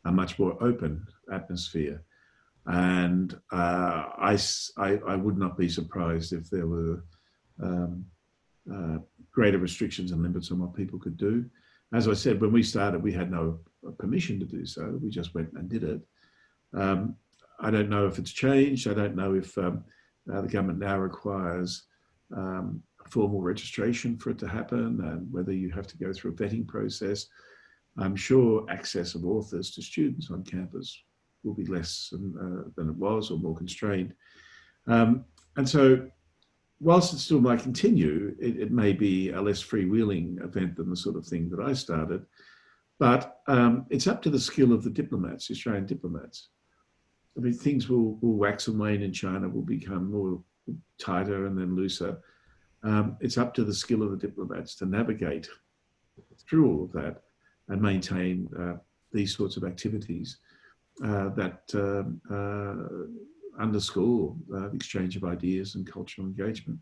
a much more open atmosphere. And I would not be surprised if there were greater restrictions and limits on what people could do. As I said, when we started, we had no permission to do so. We just went and did it. I don't know if it's changed. I don't know if the government now requires formal registration for it to happen and whether you have to go through a vetting process. I'm sure access of authors to students on campus will be less than it was or more constrained. And so whilst it still might continue, it may be a less freewheeling event than the sort of thing that I started, but it's up to the skill of the diplomats, Australian diplomats. I mean, things will wax and wane in China, will become more tighter and then looser. It's up to the skill of the diplomats to navigate through all of that and maintain these sorts of activities that underscore the exchange of ideas and cultural engagement.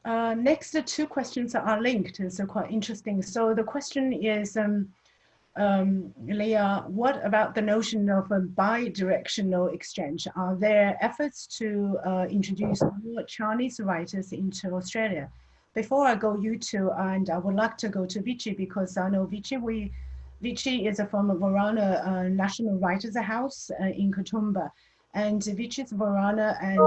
Next, 2 questions are linked, so quite interesting. So the question is, Leah, what about the notion of a bi-directional exchange? Are there efforts to introduce more Chinese writers into Australia? Before I go you two, and I would like to go to Vichy, because I know Vichy is from Varana National Writers House in Katoomba, and Vichy's Varana and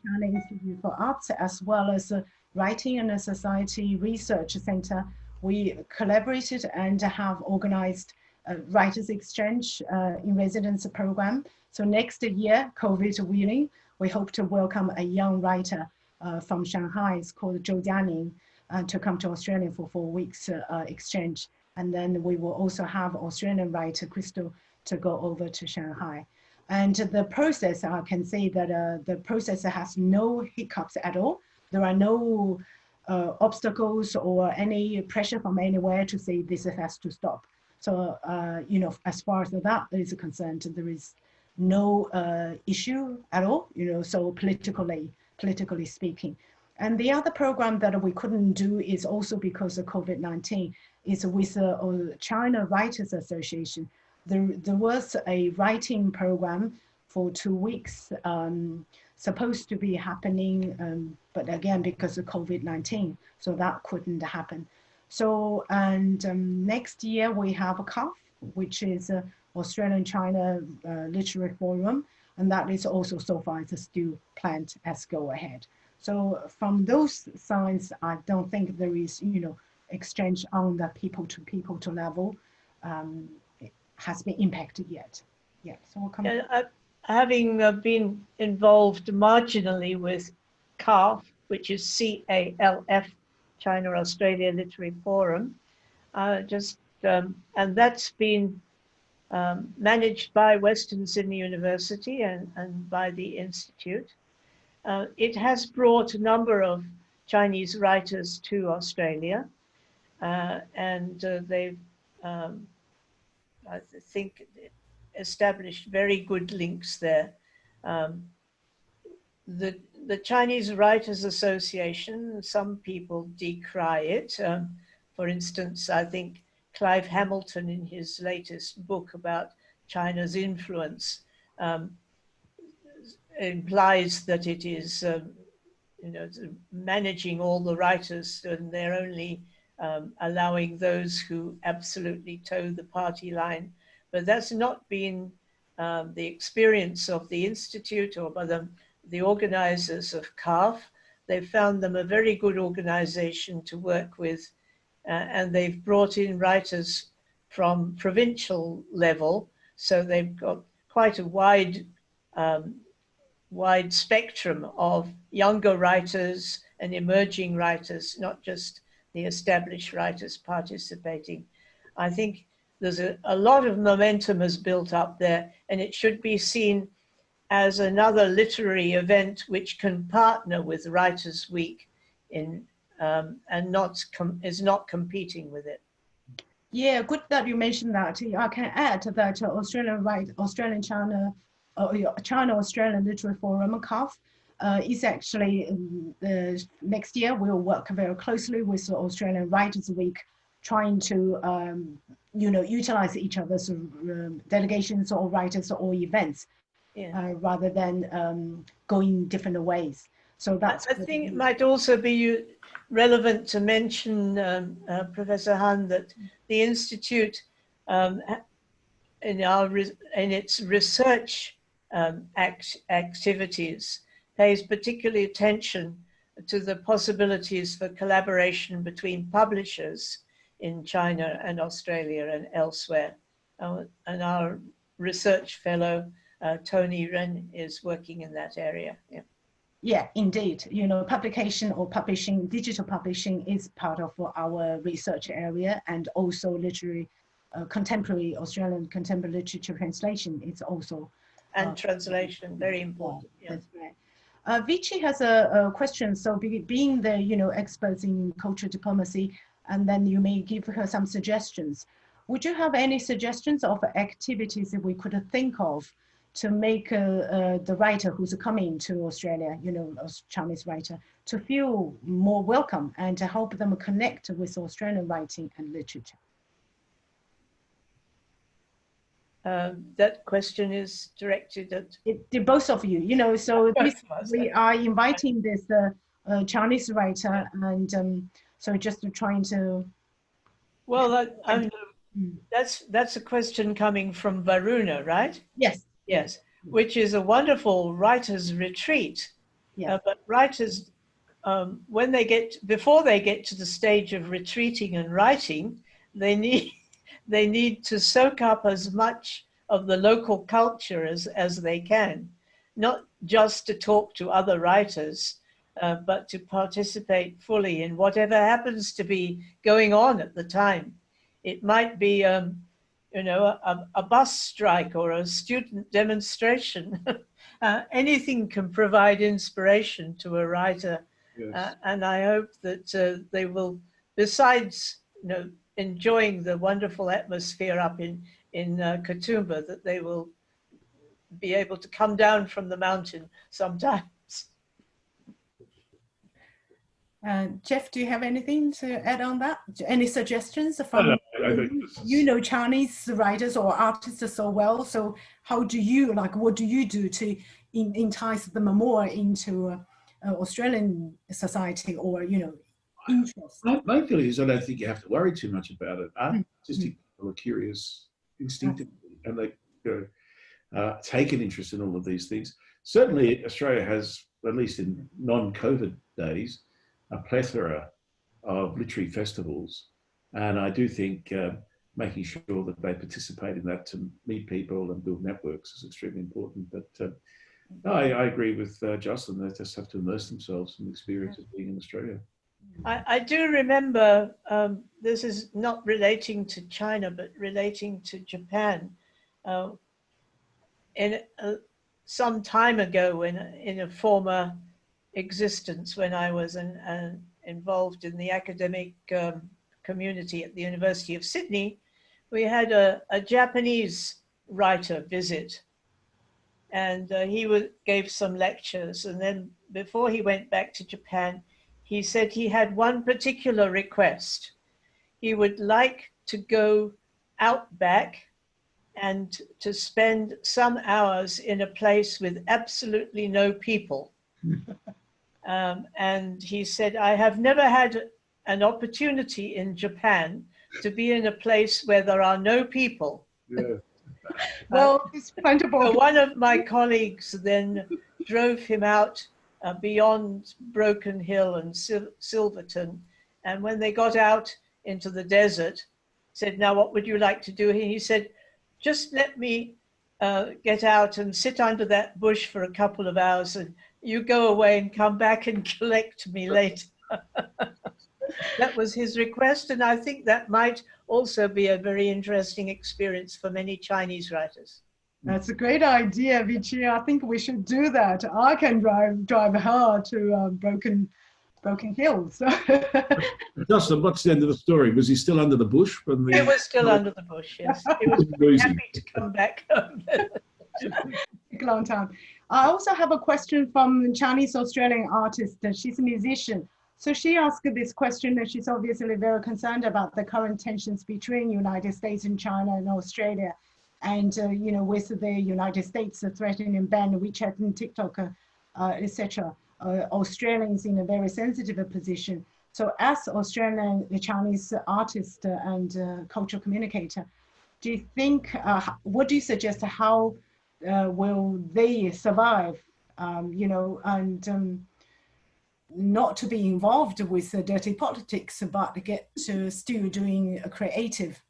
China Institute for Arts, as well as Writing and Society Research Center, we collaborated and have organized a writers exchange in residence program. So next year, COVID willing, we hope to welcome a young writer from Shanghai. It's called Zhou Jianing, to come to Australia for 4 weeks exchange. And then we will also have Australian writer Crystal to go over to Shanghai. And the process, I can say that the process has no hiccups at all. There are no obstacles or any pressure from anywhere to say this has to stop. So, you know, as far as that is concerned, there is no issue at all, you know, so politically speaking. And the other program that we couldn't do is also because of COVID-19, is with China Writers Association. There was a writing program for 2 weeks, supposed to be happening, but again, because of COVID-19, so that couldn't happen. So, and next year we have a CAF, which is Australian China Literary Forum, and that is also so far is still planned as go ahead. So from those signs, I don't think there is, you know, exchange on the people to level has been impacted yet. Yeah, so we'll come. Having been involved marginally with CALF, which is CALF, China Australia Literary Forum, and that's been managed by Western Sydney University and by the Institute. It has brought a number of Chinese writers to Australia, and they've, I think, established very good links there. The Chinese Writers Association, some people decry it. For instance, I think Clive Hamilton, in his latest book about China's influence, implies that it is, you know, managing all the writers, and they're only allowing those who absolutely toe the party line. But that's not been the experience of the Institute or by the organizers of CAF. They've found them a very good organization to work with, and they've brought in writers from provincial level. So they've got quite a wide spectrum of younger writers and emerging writers, not just the established writers participating. I think there's a lot of momentum has built up there, and it should be seen as another literary event which can partner with Writers' Week in, and is not competing with it. Yeah, good that you mentioned that. I can add that Australian China Australian Literary Forum CAF is actually next year we'll work very closely with the Australian Writers' Week, trying to you know, utilize each other's delegations or writers or events, yeah, rather than going different ways. So that's. I think it might also be relevant to mention, Professor Han, that the Institute, in its research activities, pays particular attention to the possibilities for collaboration between publishers in China and Australia and elsewhere. And our research fellow, Tony Ren, is working in that area. Yeah. Yeah, indeed. You know, publication or publishing, digital publishing is part of our research area, and also literary, contemporary Australian contemporary literature translation is also. And translation, very important. Yeah, that's right. Vichy has a question. So being the, you know, experts in cultural diplomacy, and then you may give her some suggestions. Would you have any suggestions of activities that we could think of to make the writer who's coming to Australia, you know, a Chinese writer, to feel more welcome and to help them connect with Australian writing and literature? That question is directed at to both of you, you know, so we are inviting this Chinese writer, and so just trying to. Well, that's a question coming from Varuna, right? Yes. Yes, which is a wonderful writers' retreat. Yeah. But writers, before they get to the stage of retreating and writing, they need to soak up as much of the local culture as they can, not just to talk to other writers, but to participate fully in whatever happens to be going on at the time It might be, you know, a bus strike or a student demonstration. Anything can provide inspiration to a writer. Yes. And I hope that they will, besides, you know, enjoying the wonderful atmosphere up in Katoomba, that they will be able to come down from the mountain sometimes. Geoff, do you have anything to add on that? Any suggestions from, you know, Chinese writers or artists so well, so how do you, like, what do you do to entice them more into Australian society, or, you know, interest? My feeling is I don't think you have to worry too much about it. Artistic people are curious instinctively, and they take an interest in all of these things. Certainly Australia has, at least in non-COVID days, a plethora of literary festivals, and I do think making sure that they participate in that to meet people and build networks is extremely important. But I agree with Jocelyn. They just have to immerse themselves in the experience of being in Australia. I do remember, this is not relating to China, but relating to Japan. Some time ago, in a former existence, when I was involved in the academic community at the University of Sydney, we had a Japanese writer visit, and he gave some lectures, and then before he went back to Japan, he said he had one particular request. He would like to go out back and to spend some hours in a place with absolutely no people. And he said, I have never had an opportunity in Japan to be in a place where there are no people. Yeah. Well, it's wonderful. So one of my colleagues then drove him out beyond Broken Hill and Silverton. And when they got out into the desert, said, now what would you like to do? And he said, just let me get out and sit under that bush for a couple of hours, and you go away and come back and collect me later. That was his request, and I think that might also be a very interesting experience for many Chinese writers. That's a great idea, Vichy. I think we should do that. I can drive her to Broken Hills. Justin, what's the end of the story? Was he still under the bush? When He was still under the bush, yes. He was happy to come back home. A long time. I also have a question from a Chinese Australian artist. She's a musician. So she asked this question, and she's obviously very concerned about the current tensions between United States and China and Australia. And, you know, with the United States threatening ban WeChat and TikTok, etc., Australians in a very sensitive position. So as Australian Chinese artist and cultural communicator, do you think, what do you suggest, how will they survive, you know, and not to be involved with dirty politics, but get to still doing creative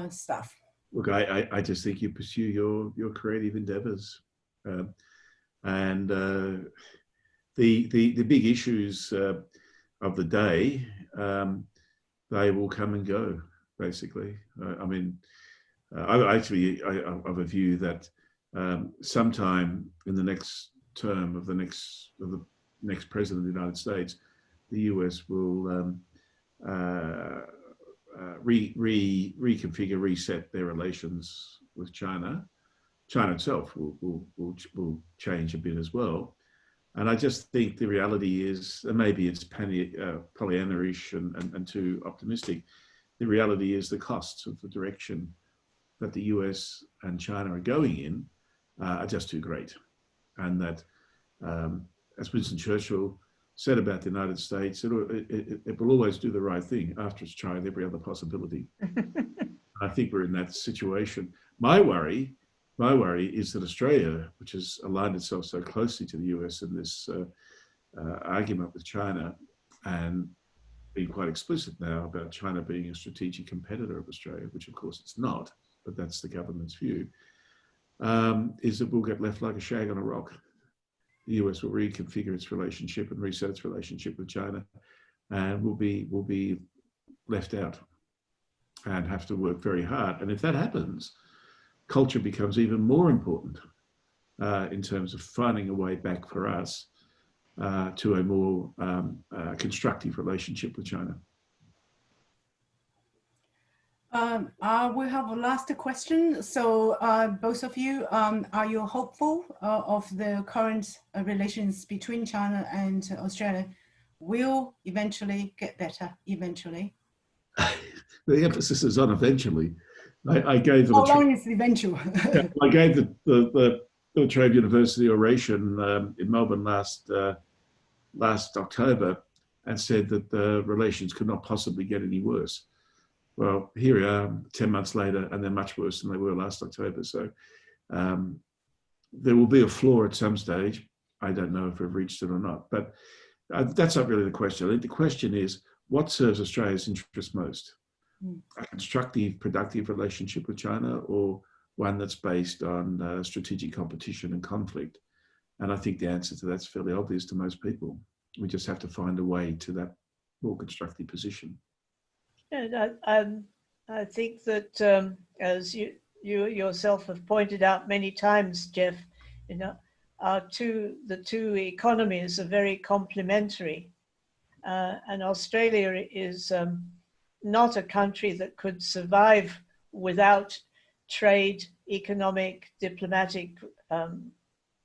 stuff? Look, I just think you pursue your creative endeavours, and the big issues of the day, they will come and go. Basically, I mean, I have a view that sometime in the next term of the next president of the United States, the US will reconfigure, reset their relations with China. China itself will change a bit as well. And I just think the reality is, and maybe it's Pollyanna-ish and too optimistic, the reality is the costs of the direction that the US and China are going in are just too great. And that, as Winston Churchill said about the United States, it will always do the right thing after it's tried every other possibility. I think we're in that situation. My worry is that Australia, which has aligned itself so closely to the US in this argument with China, and being quite explicit now about China being a strategic competitor of Australia, which of course it's not, but that's the government's view, is that we'll get left like a shag on a rock. The US will reconfigure its relationship and reset its relationship with China, and will be left out. and have to work very hard. And if that happens, culture becomes even more important in terms of finding a way back for us to a more constructive relationship with China. We have a last question. So both of you, are you hopeful of the current relations between China and Australia will eventually get better, eventually? The emphasis is on eventually. I gave them How long is eventual? I gave the Trade University oration in Melbourne last October and said that the relations could not possibly get any worse. Well, here we are 10 months later, and they're much worse than they were last October. So there will be a flaw at some stage. I don't know if we've reached it or not, but that's not really the question. I think the question is, what serves Australia's interest most? A constructive, productive relationship with China, or one that's based on strategic competition and conflict? And I think the answer to that's fairly obvious to most people. We just have to find a way to that more constructive position. And I think that as you yourself have pointed out many times, Geoff, you know, the two economies are very complementary, and Australia is not a country that could survive without trade, economic, diplomatic,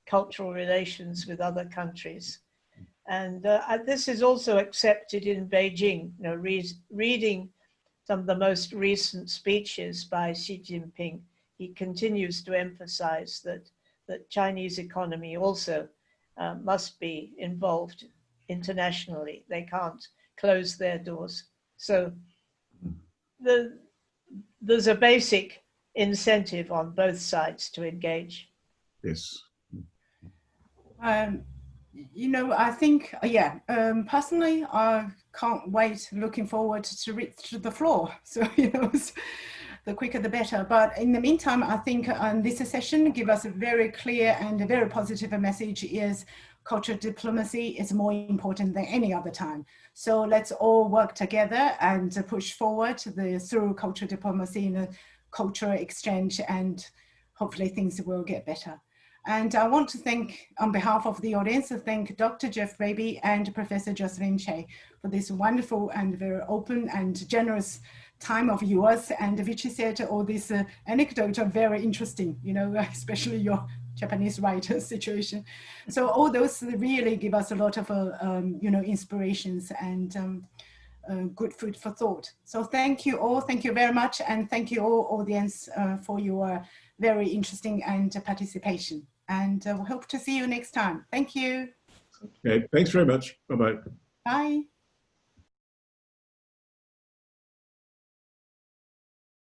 cultural relations with other countries. And this is also accepted in Beijing. You know, reading some of the most recent speeches by Xi Jinping, he continues to emphasize that the Chinese economy also must be involved internationally. They can't close their doors. So there's a basic incentive on both sides to engage. Yes. You know, I think, personally, I can't wait, looking forward to reach the floor. So, you know, the quicker the better. But in the meantime, I think this session gives us a very clear and a very positive message is cultural diplomacy is more important than any other time. So let's all work together and push forward through cultural diplomacy and cultural exchange, and hopefully things will get better. And I want to thank, on behalf of the audience, thank Dr. Dr Raby and Professor Jocelyn Chey for this wonderful and very open and generous time of yours, and which said all these anecdotes are very interesting, you know, especially your Japanese writer situation. So all those really give us a lot of, you know, inspirations and good food for thought. So thank you all, thank you very much, and thank you all audience for your very interesting and participation. And we hope to see you next time. Thank you. Okay, thanks very much. Bye-bye. Bye.